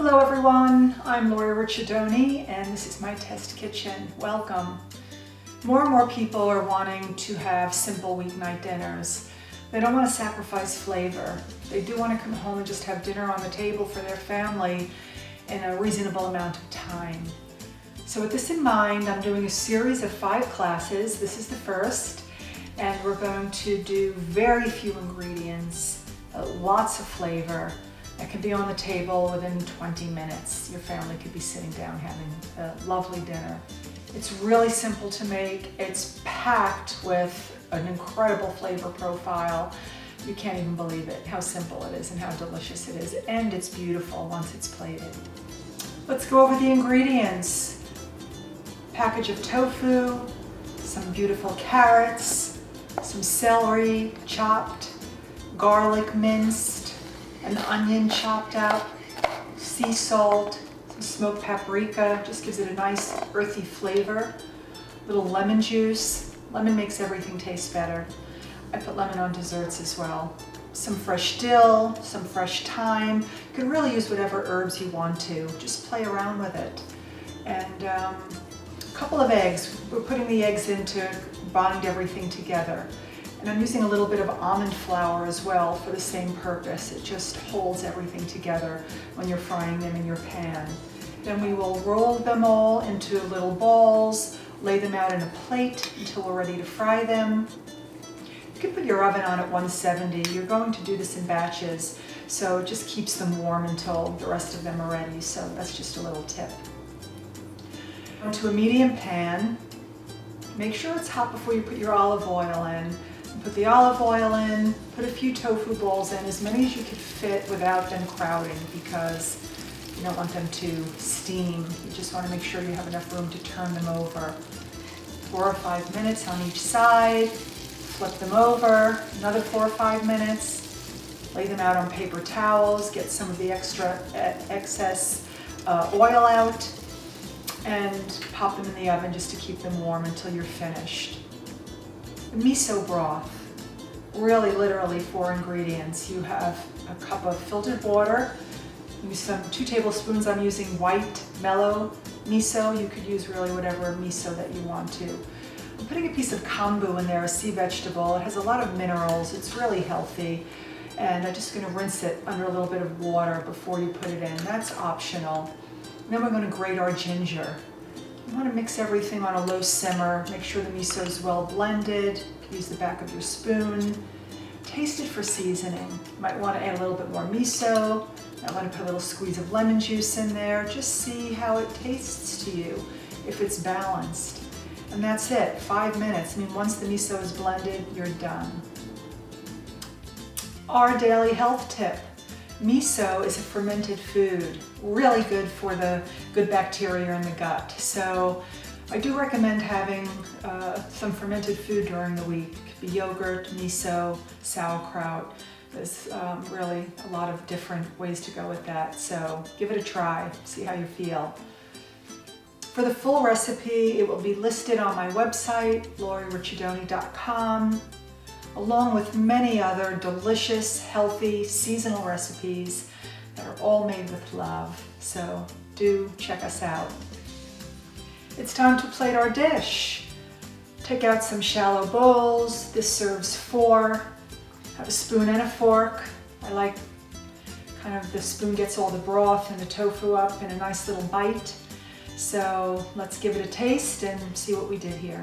Hello everyone, I'm Lori Ricciardoni and this is my test kitchen. Welcome. More and more people are wanting to have simple weeknight dinners. They don't want to sacrifice flavor. They do want to come home and just have dinner on the table for their family in a reasonable amount of time. So with this in mind, I'm doing a series of 5 classes. This is the first, and we're going to do very few ingredients, lots of flavor. That can be on the table within 20 minutes. Your family could be sitting down having a lovely dinner. It's really simple to make. It's packed with an incredible flavor profile. You can't even believe it, how simple it is and how delicious it is. And it's beautiful once it's plated. Let's go over the ingredients. Package of tofu, some beautiful carrots, some celery chopped, garlic minced, an onion chopped out, sea salt, some smoked paprika, just gives it a nice earthy flavor. A little lemon juice. Lemon makes everything taste better. I put lemon on desserts as well. Some fresh dill, some fresh thyme. You can really use whatever herbs you want to. Just play around with it. And a couple of eggs. We're putting the eggs in to bind everything together. And I'm using a little bit of almond flour as well for the same purpose. It just holds everything together when you're frying them in your pan. Then we will roll them all into little balls, lay them out in a plate until we're ready to fry them. You can put your oven on at 170. You're going to do this in batches, so it just keeps them warm until the rest of them are ready. So that's just a little tip. Onto a medium pan. Make sure it's hot before you put your olive oil in. Put the olive oil in, put a few tofu balls in, as many as you could fit without them crowding, because you don't want them to steam. You just want to make sure you have enough room to turn them over. 4 or 5 minutes on each side, flip them over, another 4 or 5 minutes, lay them out on paper towels, get some of the excess oil out, and pop them in the oven just to keep them warm until you're finished. Miso broth, really literally 4 ingredients. You have a cup of filtered water, use some 2 tablespoons. I'm using white mellow miso. You could use really whatever miso that you want to. I'm putting a piece of kombu in there, a sea vegetable. It has a lot of minerals. It's really healthy. And I'm just going to rinse it under a little bit of water before you put it in. That's optional. And then we're going to grate our ginger. You want to mix everything on a low simmer. Make sure the miso is well blended. You can use the back of your spoon. Taste it for seasoning. You might want to add a little bit more miso. I want to put a little squeeze of lemon juice in there. Just see how it tastes to you, if it's balanced. And that's it, 5 minutes. I mean, once the miso is blended, you're done. Our daily health tip. Miso is a fermented food, really good for the good bacteria in the gut. So I do recommend having some fermented food during the week. It could be yogurt, miso, sauerkraut. There's really a lot of different ways to go with that. So give it a try, see how you feel. For the full recipe, it will be listed on my website, loriricciardoni.com. along with many other delicious, healthy, seasonal recipes that are all made with love. So do check us out. It's time to plate our dish. Take out some shallow bowls. This serves 4. Have a spoon and a fork. I like kind of the spoon gets all the broth and the tofu up in a nice little bite. So let's give it a taste and see what we did here.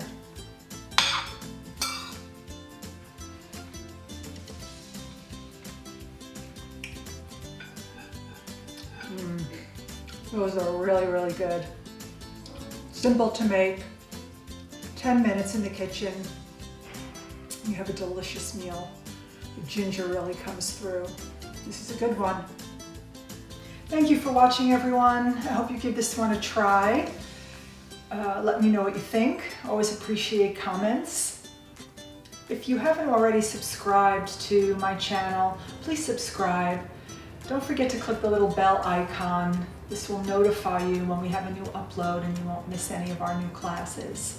Those are really, really good. Simple to make. 10 minutes in the kitchen. You have a delicious meal. The ginger really comes through. This is a good one. Thank you for watching, everyone. I hope you give this one a try. Let me know what you think. Always appreciate comments. If you haven't already subscribed to my channel, please subscribe. Don't forget to click the little bell icon. This will notify you when we have a new upload and you won't miss any of our new classes.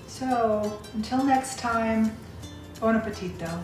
So, until next time, buon appetito.